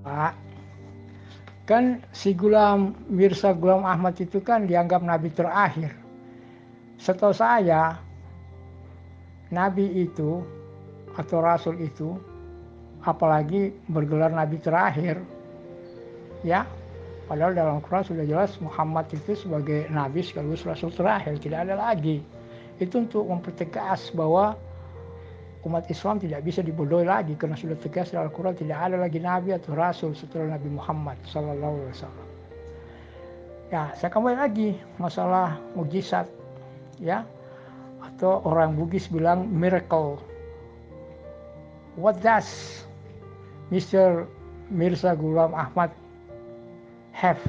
Pak, kan si Mirza Ghulam Ahmad itu kan dianggap nabi terakhir. Setahu saya, nabi itu atau rasul itu, apalagi bergelar nabi terakhir, ya. Padahal dalam Quran sudah jelas Muhammad itu sebagai nabi sekaligus rasul terakhir, tidak ada lagi. Itu untuk mempertegas bahwa umat Islam tidak bisa dibodohi lagi karena sudah tegas dalam Al-Quran tidak ada lagi nabi atau rasul setelah Nabi Muhammad sallallahu alaihi wasallam. Ya, saya kembali lagi masalah mukjizat, ya, atau orang Bugis bilang miracle. What does Mr. Mirza Ghulam Ahmad have?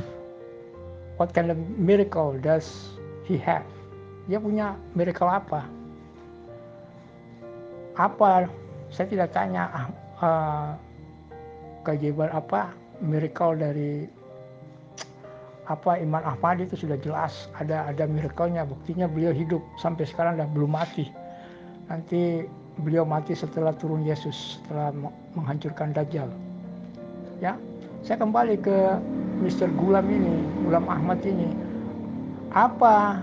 What kind of miracle does he have? Dia punya miracle apa? Apa? Saya tidak tanya keajaiban apa, miracle dari apa Imam Ahmadi itu sudah jelas ada miracle-nya, buktinya beliau hidup sampai sekarang dan belum mati. Nanti beliau mati setelah turun Yesus, setelah menghancurkan Dajjal. Ya, saya kembali ke Mr. Ghulam ini, Ghulam Ahmad ini. Apa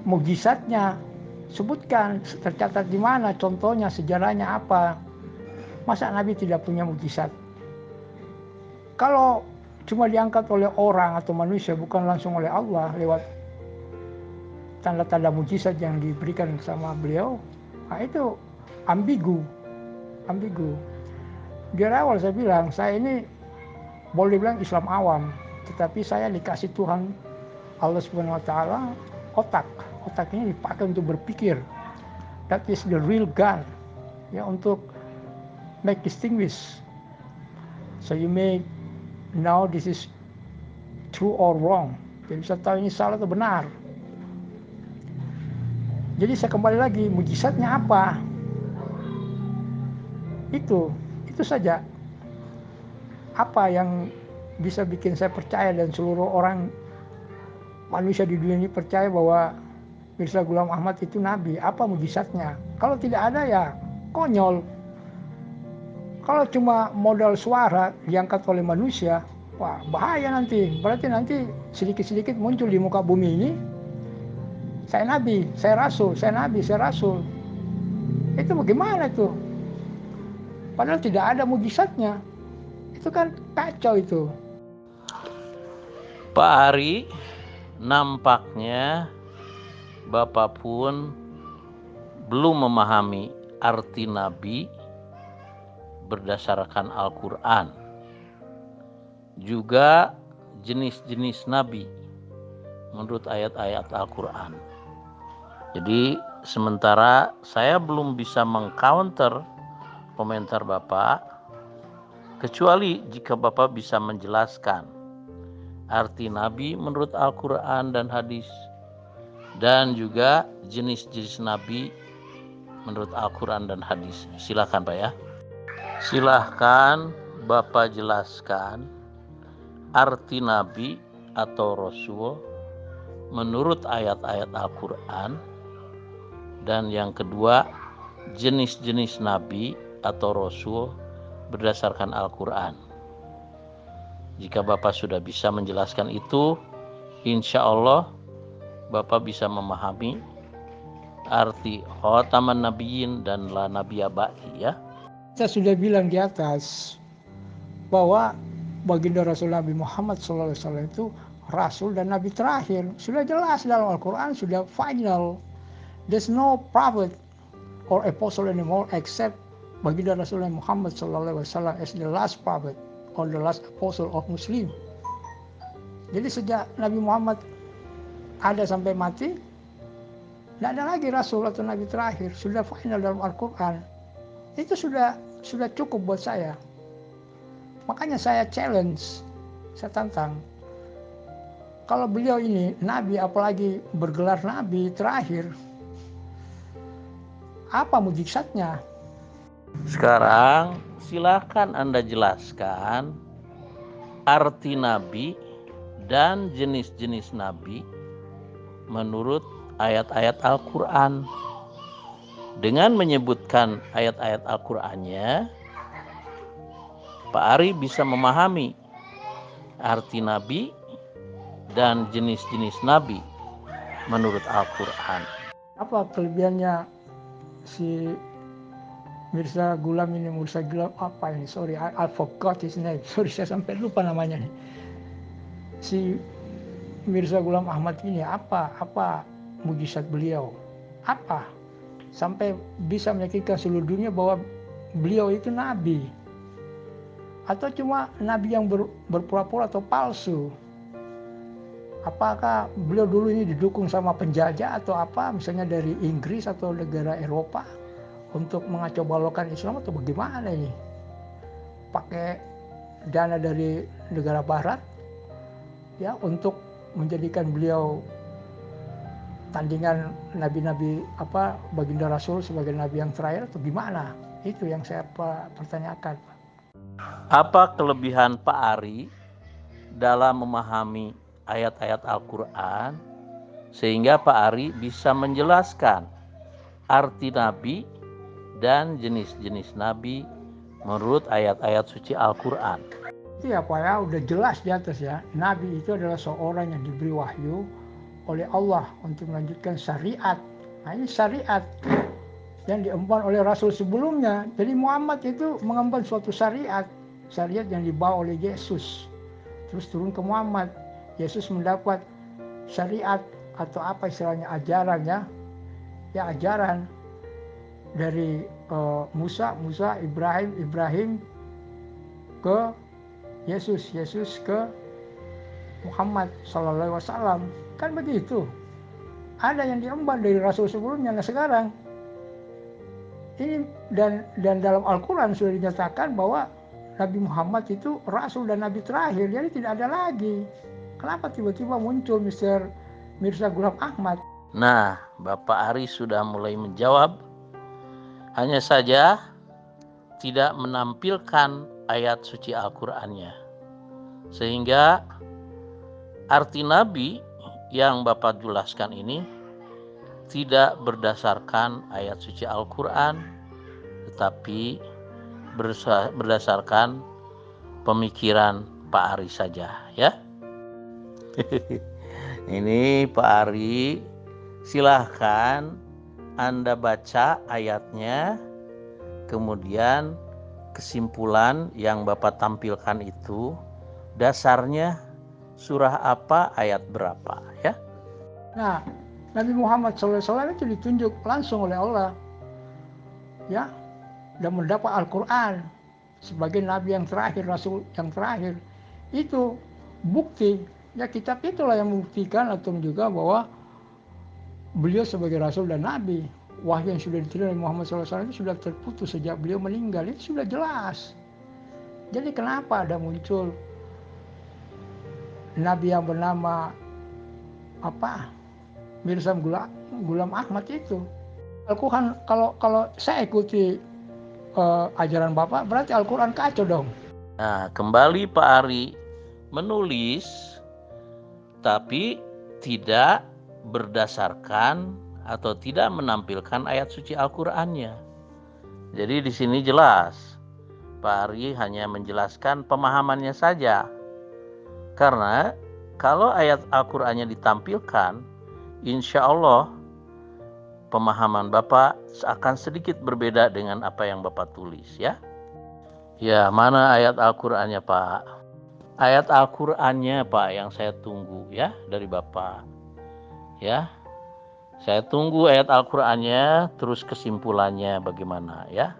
mukjizatnya? Sebutkan, tercatat di mana, contohnya, sejarahnya apa? Masa Nabi tidak punya mukjizat? Kalau cuma diangkat oleh orang atau manusia, bukan langsung oleh Allah lewat tanda-tanda mukjizat yang diberikan sama beliau, nah itu ambigu. Di awal saya bilang, saya ini boleh bilang Islam awam, tetapi saya dikasih Tuhan Allah Subhanahu Wa Taala otak ini dipakai untuk berpikir. That is the real God, ya, untuk make distinguish. So you may know this is true or wrong. Jadi bisa tahu ini salah atau benar. Jadi saya kembali lagi, mukjizatnya apa? Itu saja. Apa yang bisa bikin saya percaya dan seluruh orang manusia di dunia ini percaya bahwa Mirza Ghulam Ahmad itu nabi? Apa mukjizatnya? Kalau tidak ada ya konyol. Kalau cuma modal suara diangkat oleh manusia, wah bahaya nanti. Berarti nanti sedikit-sedikit muncul di muka bumi ini, saya nabi, saya rasul, saya nabi, saya rasul. Itu bagaimana itu? Padahal tidak ada mukjizatnya. Itu kan kacau itu. Pak Ari, nampaknya Bapak pun belum memahami arti nabi berdasarkan Al-Quran. Juga jenis-jenis nabi menurut ayat-ayat Al-Quran. Jadi sementara saya belum bisa mengcounter komentar Bapak, kecuali jika Bapak bisa menjelaskan arti nabi menurut Al-Quran dan hadis, dan juga jenis-jenis nabi menurut Al-Quran dan hadis. Silakan Pak ya. Silakan Bapak jelaskan arti nabi atau rasul menurut ayat-ayat Al-Quran, dan yang kedua jenis-jenis nabi atau rasul berdasarkan Al-Quran. Jika Bapak sudah bisa menjelaskan itu, insya Allah Bapak bisa memahami arti khataman nabiyyin dan la nabiyya ba'di ya. Saya sudah bilang di atas bahwa baginda Rasul Nabi Muhammad SAW itu rasul dan nabi terakhir. Sudah jelas dalam Al-Quran, sudah final. There's no prophet or apostle anymore except baginda Rasul Muhammad SAW as the last prophet or the last apostle of Muslim. Jadi sejak Nabi Muhammad ada sampai mati, tidak ada lagi rasul atau nabi terakhir. Sudah final dalam Al-Quran. Itu sudah cukup buat saya. Makanya saya challenge, saya tantang. Kalau beliau ini nabi, apalagi bergelar nabi terakhir, apa mukjizatnya? Sekarang silakan Anda jelaskan arti nabi dan jenis-jenis nabi menurut ayat-ayat Al-Quran, dengan menyebutkan ayat-ayat Al-Qurannya Pak Ari bisa memahami arti nabi dan jenis-jenis nabi menurut Al-Quran. Apa kelebihannya si Mirza Ghulam ini? Mirza Ghulam apa ini? Sorry, I forgot his name. Sorry, saya sampai lupa namanya nih. Si Mirza Ghulam Ahmad ini apa mujizat beliau? Apa sampai bisa meyakinkan seluruh dunia bahwa beliau itu nabi? Atau cuma nabi yang berpura-pura atau palsu? Apakah beliau dulu ini didukung sama penjajah atau apa, misalnya dari Inggris atau negara Eropa untuk mengacau balaukan Islam, atau bagaimana ini? Pakai dana dari negara barat ya untuk menjadikan beliau tandingan nabi-nabi baginda Rasul sebagai nabi yang terakhir, atau gimana? Itu yang saya pertanyakan. Apa kelebihan Pak Ari dalam memahami ayat-ayat Al-Quran sehingga Pak Ari bisa menjelaskan arti nabi dan jenis-jenis nabi menurut ayat-ayat suci Al-Quran? Iya Pak ya, udah jelas di atas ya. Nabi itu adalah seorang yang diberi wahyu oleh Allah untuk melanjutkan syariat. Nah ini syariat yang diemban oleh Rasul sebelumnya. Jadi Muhammad itu mengemban suatu syariat yang dibawa oleh Yesus. Terus turun ke Muhammad. Yesus mendapat syariat atau apa istilahnya, ajaran ya. Ya ajaran dari Musa, Ibrahim ke Yesus ke Muhammad Sallallahu Alaihi Wasallam. Kan begitu. Ada yang diemban dari Rasul sebelumnya. Nah sekarang ini dan dalam Al-Quran sudah dinyatakan bahwa Nabi Muhammad itu Rasul dan Nabi terakhir. Jadi tidak ada lagi. Kenapa tiba-tiba muncul Mirza Ghulam Ahmad? Nah, Bapak Ari sudah mulai menjawab. Hanya saja tidak menampilkan ayat suci Al-Qur'annya. Sehingga arti nabi yang Bapak jelaskan ini tidak berdasarkan ayat suci Al-Quran, tetapi berdasarkan pemikiran Pak Ari saja ya. Ini Pak Ari, silahkan Anda baca ayatnya, kemudian kesimpulan yang Bapak tampilkan itu dasarnya surah apa, ayat berapa ya. Nah, Nabi Muhammad SAW itu ditunjuk langsung oleh Allah ya, dan mendapat Al-Quran sebagai Nabi yang terakhir, Rasul yang terakhir. Itu bukti ya, kitab itulah yang membuktikan atau juga bahwa beliau sebagai Rasul dan Nabi. Wahyu yang sudah diterima oleh Muhammad SAW itu sudah terputus sejak beliau meninggal, itu sudah jelas. Jadi kenapa ada muncul Nabi yang bernama Mirza Ghulam Ahmad itu? Al-Quran, kalau saya ikuti ajaran Bapak, berarti Al-Quran kacau dong. Nah, kembali Pak Ari menulis tapi tidak berdasarkan atau tidak menampilkan ayat suci Al-Qur'annya. Jadi di sini jelas Pak Ari hanya menjelaskan pemahamannya saja. Karena kalau ayat Al-Qur'annya ditampilkan, insya Allah pemahaman Bapak akan sedikit berbeda dengan apa yang Bapak tulis ya. Ya, mana ayat Al-Qur'annya Pak? Ayat Al-Qur'annya Pak yang saya tunggu ya dari Bapak. Ya. Saya tunggu ayat Al-Qur'annya, terus kesimpulannya bagaimana ya.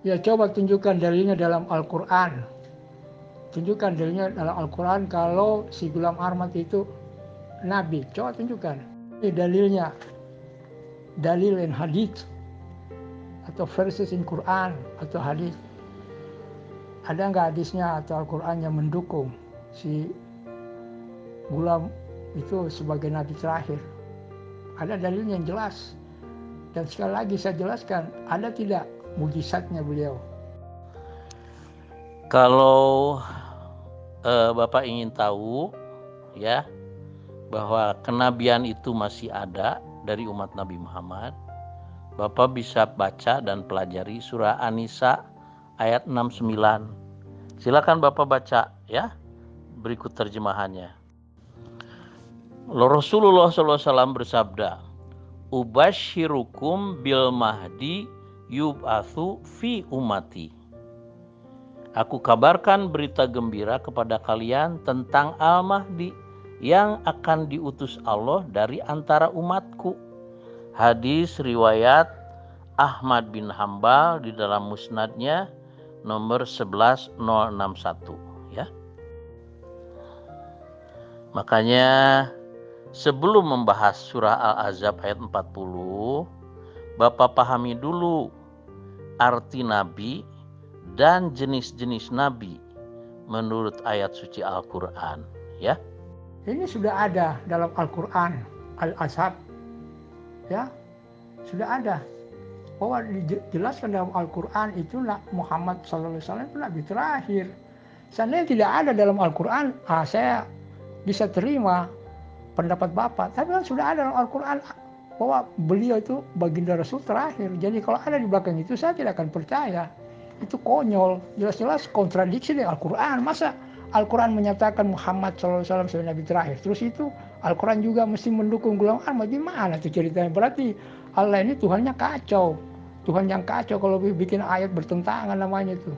Ya coba tunjukkan dalilnya dalam Al-Quran. Tunjukkan dalilnya dalam Al-Quran kalau si Ghulam Ahmad itu Nabi. Coba tunjukkan. Ini dalilnya. Dalil in hadits atau verses in Quran atau hadis. Ada nggak hadisnya atau Al-Quran yang mendukung si Ghulam itu sebagai Nabi terakhir? Ada dalilnya yang jelas. Dan sekali lagi saya jelaskan, ada tidak mujizatnya beliau? Kalau Bapak ingin tahu ya bahwa kenabian itu masih ada dari umat Nabi Muhammad, Bapak bisa baca dan pelajari surah An-Nisa ayat 69. Silakan Bapak baca ya, berikut terjemahannya. Rasulullah SAW bersabda, "Ubashirukum bil mahdi yub'atsu fi ummati." Aku kabarkan berita gembira kepada kalian tentang Al-Mahdi yang akan diutus Allah dari antara umatku. Hadis riwayat Ahmad bin Hambal di dalam musnadnya nomor 11061 ya. Makanya sebelum membahas surah Al-Ahzab ayat 40, Bapak pahami dulu arti nabi dan jenis-jenis nabi menurut ayat suci Al-Qur'an ya. Ini sudah ada dalam Al-Quran, Al-Ahzab, ya, sudah ada. Bahwa dijelaskan dalam Al-Quran itu Muhammad SAW itu Nabi terakhir. Seandainya tidak ada dalam Al-Quran, saya bisa terima pendapat Bapak. Tapi kan sudah ada dalam Al-Quran bahwa beliau itu baginda Rasul terakhir. Jadi kalau ada di belakang itu saya tidak akan percaya. Itu konyol, jelas-jelas kontradiksi dengan Al-Quran. Masa Al-Quran menyatakan Muhammad SAW sebagai Nabi terakhir, terus itu Al-Quran juga mesti mendukung golongan Ahmad? Gimana tuh ceritanya? Berarti Allah ini Tuhannya kacau. Tuhan yang kacau kalau bikin ayat bertentangan namanya itu.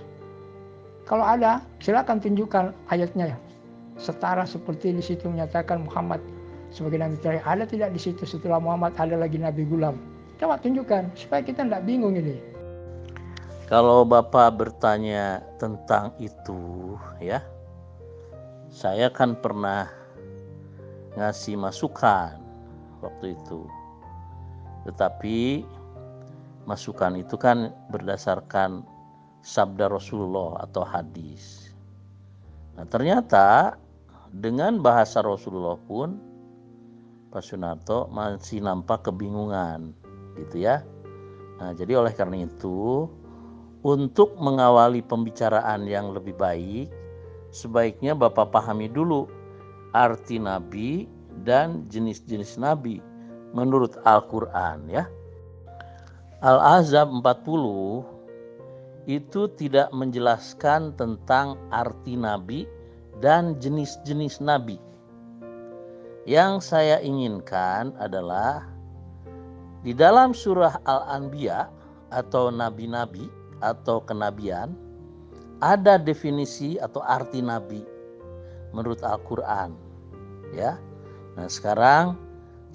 Kalau ada, silakan tunjukkan ayatnya ya. Setara seperti di situ menyatakan Muhammad sebagai Nabi terakhir. Ada tidak di situ setelah Muhammad ada lagi Nabi Gulam? Coba tunjukkan supaya kita tidak bingung ini. Kalau Bapak bertanya tentang itu ya, saya kan pernah ngasih masukan waktu itu. Tetapi masukan itu kan berdasarkan sabda Rasulullah atau hadis. Nah, ternyata dengan bahasa Rasulullah pun Pak Sunarto masih nampak kebingungan gitu ya. Nah, jadi oleh karena itu untuk mengawali pembicaraan yang lebih baik, sebaiknya Bapak pahami dulu arti nabi dan jenis-jenis nabi menurut Al-Quran ya. Al-Ahzab 40 itu tidak menjelaskan tentang arti nabi dan jenis-jenis nabi. Yang saya inginkan adalah di dalam surah Al-Anbiya atau nabi-nabi atau kenabian ada definisi atau arti nabi menurut Al-Quran ya. Nah, sekarang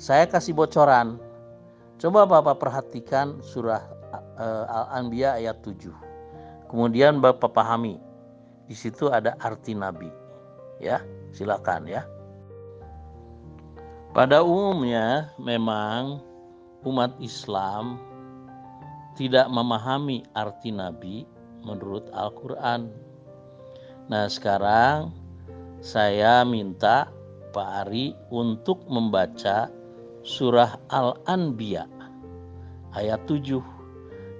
saya kasih bocoran. Coba Bapak perhatikan surah Al-Anbiya ayat 7. Kemudian Bapak pahami di situ ada arti nabi ya. Silakan ya. Pada umumnya memang umat Islam tidak memahami arti nabi menurut Al-Quran. Nah, sekarang saya minta Pak Ari untuk membaca surah Al-Anbiya ayat 7.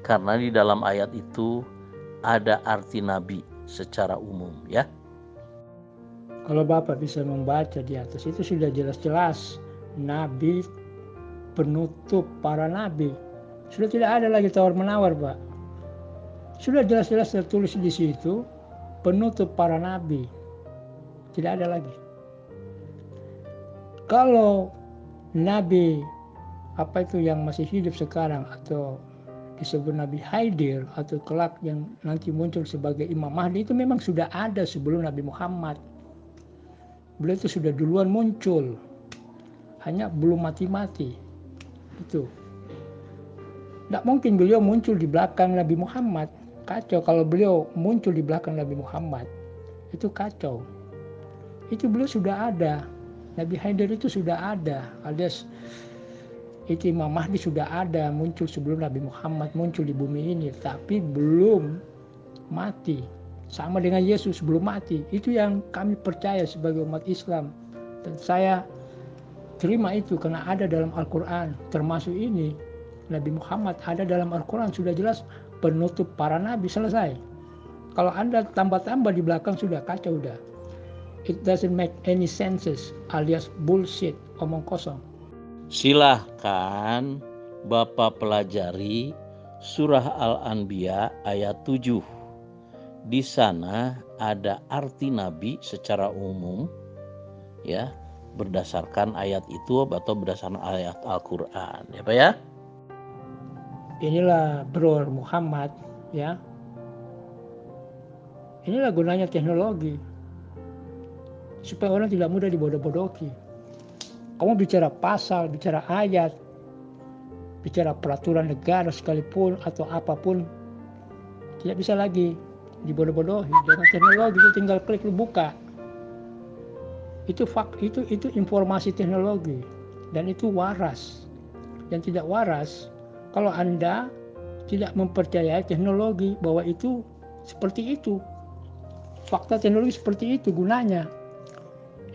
Karena di dalam ayat itu ada arti nabi secara umum ya. Kalau Bapak bisa membaca di atas itu sudah jelas-jelas nabi, penutup para nabi. Sudah tidak ada lagi tawar-menawar, Pak. Sudah jelas-jelas tertulis di situ penutup para nabi. Tidak ada lagi. Kalau nabi apa itu yang masih hidup sekarang atau disebut Nabi Haidir atau kelak yang nanti muncul sebagai Imam Mahdi itu memang sudah ada sebelum Nabi Muhammad. Beliau itu sudah duluan muncul, hanya belum mati-mati. Itu tidak mungkin beliau muncul di belakang Nabi Muhammad. Kacau kalau beliau muncul di belakang Nabi Muhammad. Itu kacau. Itu beliau sudah ada. Nabi Haidir itu sudah ada, alias itu Imam Mahdi sudah ada, muncul sebelum Nabi Muhammad muncul di bumi ini, tapi belum mati. Sama dengan Yesus belum mati. Itu yang kami percaya sebagai umat Islam. Dan saya terima itu karena ada dalam Al-Quran. Termasuk ini, Nabi Muhammad ada dalam Al-Quran. Sudah jelas penutup para nabi, selesai. Kalau Anda tambah-tambah di belakang sudah kacau udah. It doesn't make any senses, alias bullshit, omong kosong. Silahkan Bapak pelajari surah Al-Anbiya ayat 7. di sana ada arti nabi secara umum, ya, berdasarkan ayat itu atau berdasarkan ayat Al-Qur'an, ya Pak ya. Inilah Bro Muhammad, ya. Inilah gunanya teknologi, supaya orang tidak mudah dibodoh-bodohi. Kamu bicara pasal, bicara ayat, bicara peraturan negara sekalipun atau apapun, tidak bisa lagi dibodoh-bodohi. Dengan teknologi itu tinggal klik lu buka. Itu informasi teknologi dan itu waras. Dan tidak waras kalau Anda tidak mempercayai teknologi bahwa itu seperti itu. Fakta teknologi seperti itu gunanya.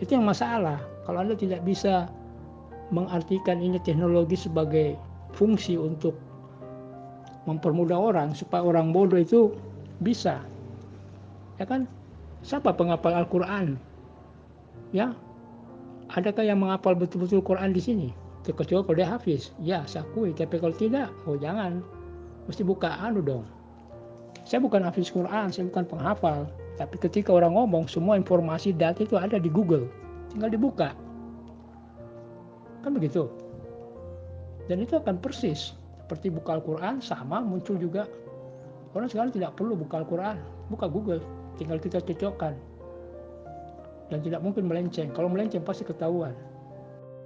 Itu yang masalah. Kalau Anda tidak bisa mengartikan ini teknologi sebagai fungsi untuk mempermudah orang supaya orang bodoh itu bisa, ya kan? Siapa penghafal Al-Quran? Ya, adakah yang menghafal betul-betul Quran di sini? Kecuali kalau dia hafiz, ya saya akui. Tapi kalau tidak, oh jangan, mesti buka dong. Saya bukan hafiz Quran, saya bukan penghafal. Tapi ketika orang ngomong, semua informasi data itu ada di Google, tinggal dibuka, kan begitu. Dan itu akan persis seperti buka Al-Quran, sama muncul juga. Orang sekarang tidak perlu buka Al-Quran, buka Google, tinggal kita cocokkan. Dan tidak mungkin melenceng. Kalau melenceng pasti ketahuan.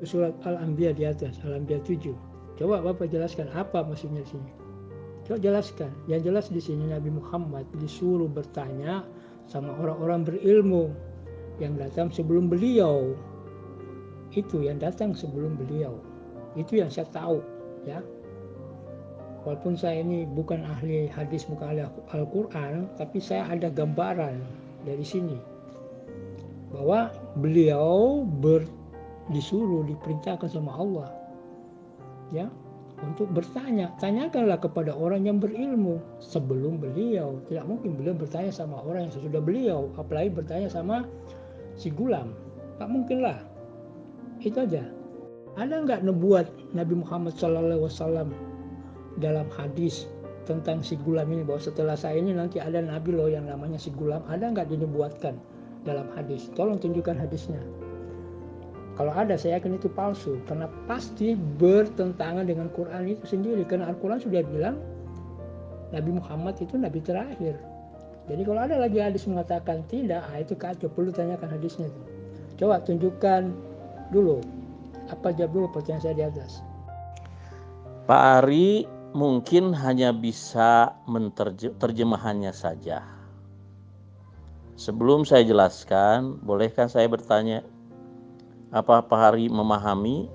Surat Al-Anbiya di atas, Al-Anbiya 7. Coba Bapak jelaskan apa maksudnya di sini. Coba jelaskan. Yang jelas di sini Nabi Muhammad disuruh bertanya sama orang-orang berilmu yang datang sebelum beliau. Itu yang datang sebelum beliau. Itu yang saya tahu, ya. Walaupun saya ini bukan ahli hadis, bukan ahli Al-Quran, tapi saya ada gambaran dari sini bahwa beliau disuruh, diperintahkan sama Allah, ya, untuk bertanya. Tanyakanlah kepada orang yang berilmu sebelum beliau. Tidak mungkin beliau bertanya sama orang yang sesudah beliau, apalagi bertanya sama si gulam. Tak mungkin lah. Itu aja. Ada nggak nubuat Nabi Muhammad SAW dalam hadis tentang si gulam ini, bahwa setelah saya ini nanti ada nabi loh yang namanya si gulam? Ada nggak dinubuatkan dalam hadis? Tolong tunjukkan hadisnya. Kalau ada, saya yakin itu palsu, karena pasti bertentangan dengan Quran itu sendiri. Karena Al-Quran sudah bilang Nabi Muhammad itu nabi terakhir. Jadi kalau ada lagi hadis mengatakan tidak, itu kacau, perlu tanyakan hadisnya itu. Coba tunjukkan dulu. Apa jawab dulu pertanyaan saya di atas. Pak Ari mungkin hanya bisa terjemahannya saja. Sebelum saya jelaskan, bolehkah saya bertanya, apa Pak Ari memahami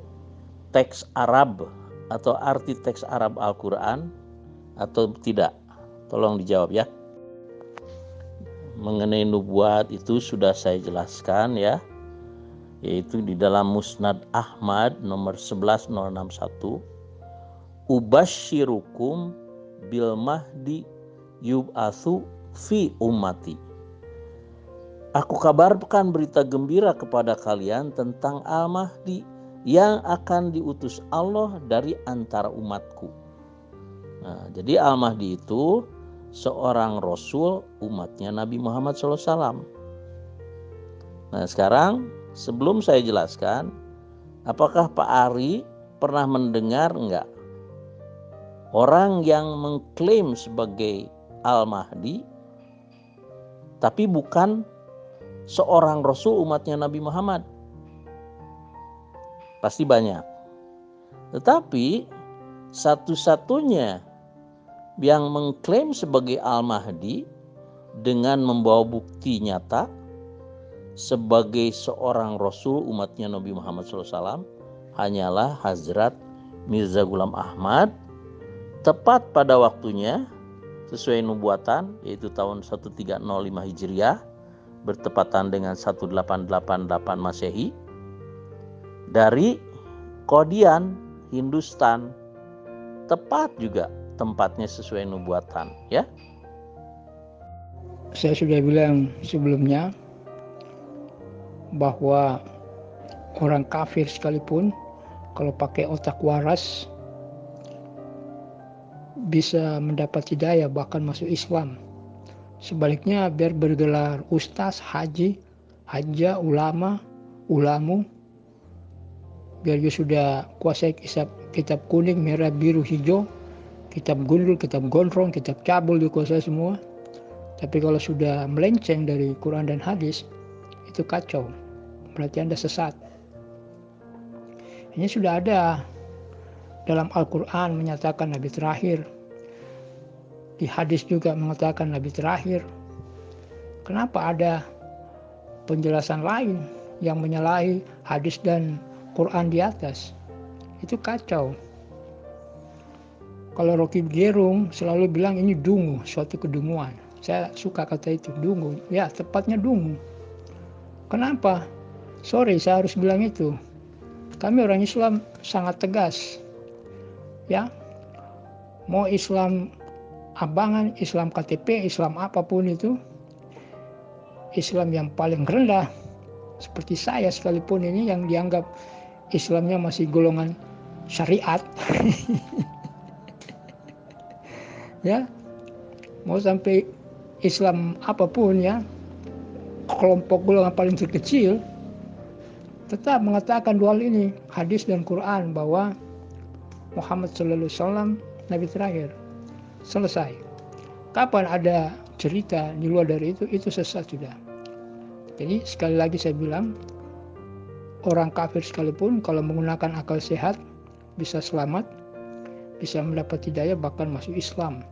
teks Arab atau arti teks Arab Al-Quran atau tidak? Tolong dijawab ya. Mengenai nubuat itu sudah saya jelaskan ya, yaitu di dalam Musnad Ahmad nomor 11061, Ubashirukum bil mahdi yub'atsu fi ummati. Aku kabarkan berita gembira kepada kalian tentang Al-Mahdi yang akan diutus Allah dari antara umatku. Nah, jadi Al-Mahdi itu seorang Rasul umatnya Nabi Muhammad SAW. Nah sekarang sebelum saya jelaskan, apakah Pak Ari pernah mendengar enggak orang yang mengklaim sebagai Al-Mahdi tapi bukan seorang Rasul umatnya Nabi Muhammad? Pasti banyak. Tetapi satu-satunya yang mengklaim sebagai Al-Mahdi dengan membawa bukti nyata sebagai seorang Rasul umatnya Nabi Muhammad SAW hanyalah Hazrat Mirza Ghulam Ahmad, tepat pada waktunya sesuai nubuatan, yaitu tahun 1305 Hijriah bertepatan dengan 1888 Masehi, dari Qadian, Hindustan, tepat juga tempatnya sesuai nubuatan ya. Saya sudah bilang sebelumnya bahwa orang kafir sekalipun kalau pakai otak waras bisa mendapat hidayah, bahkan masuk Islam. Sebaliknya biar bergelar ustaz, haji, hajjah, ulama, ulamu, biar dia sudah kuasai kitab kuning, merah, biru, hijau, kitab gundul, kitab gondrong, kitab cabul dikuasai semua. Tapi kalau sudah melenceng dari Quran dan hadis, itu kacau. Berarti Anda sesat. Ini sudah ada dalam Al-Quran menyatakan Nabi terakhir. Di hadis juga mengatakan Nabi terakhir. Kenapa ada penjelasan lain yang menyalahi hadis dan Quran di atas? Itu kacau. Kalau Rocky Gerung selalu bilang ini dungu, suatu kedunguan. Saya suka kata itu, dungu. Ya, tepatnya dungu. Kenapa? Sorry, saya harus bilang itu. Kami orang Islam sangat tegas. Ya. Mau Islam abangan, Islam KTP, Islam apapun itu, Islam yang paling rendah seperti saya sekalipun ini yang dianggap Islamnya masih golongan syariat. Ya. Mau sampai Islam apapun ya, kelompok golongan paling terkecil tetap mengatakan dua hal ini, hadis dan Quran, bahwa Muhammad sallallahu alaihi wasallam Nabi terakhir. Selesai. Kapan ada cerita di luar dari itu sesat sudah. Jadi sekali lagi saya bilang, orang kafir sekalipun kalau menggunakan akal sehat bisa selamat, bisa mendapat hidayah, bahkan masuk Islam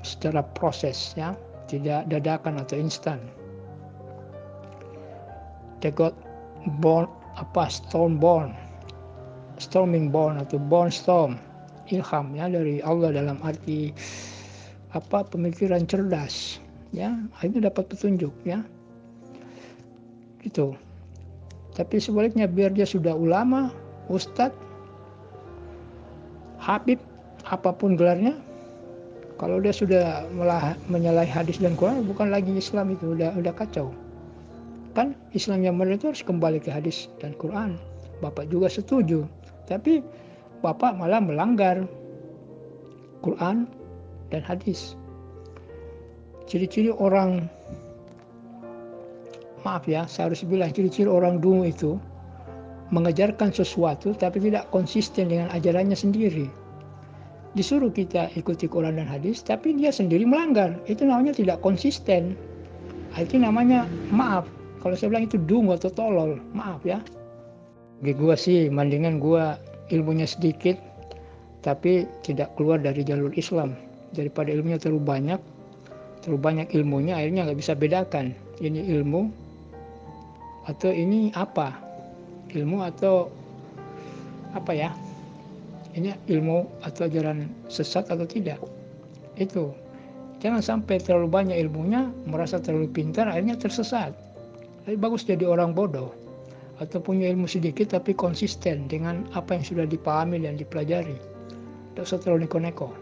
secara proses ya, tidak dadakan atau instan. They got born storming born atau born storm, ilham ya dari Allah dalam arti pemikiran cerdas ya, akhirnya dapat petunjuk ya gitu. Tapi sebaliknya biar dia sudah ulama, ustadz, habib, apapun gelarnya, kalau dia sudah menyalahi hadis dan Quran, bukan lagi Islam, itu udah kacau. Kan Islam yang benar itu harus kembali ke hadis dan Quran. Bapak juga setuju, tapi Bapak malah melanggar Quran dan hadis. Ciri-ciri orang, maaf ya, saya harus bilang, ciri-ciri orang dungu itu mengejarkan sesuatu tapi tidak konsisten dengan ajarannya sendiri. Disuruh kita ikuti Quran dan hadis, tapi dia sendiri melanggar. Itu namanya tidak konsisten. Itu namanya, maaf, kalau saya bilang itu dungu atau tolol, maaf ya. Gue sih, mendingan gue ilmunya sedikit, tapi tidak keluar dari jalur Islam. Daripada ilmunya terlalu banyak ilmunya, akhirnya nggak bisa bedakan. Ini ilmu atau ini apa? Ilmu atau apa ya? Ini ilmu atau ajaran sesat atau tidak. Itu jangan sampai terlalu banyak ilmunya, merasa terlalu pintar, akhirnya tersesat. Lebih bagus jadi orang bodoh atau punya ilmu sedikit tapi konsisten dengan apa yang sudah dipahami dan dipelajari. Tidak usah terlalu neko-neko.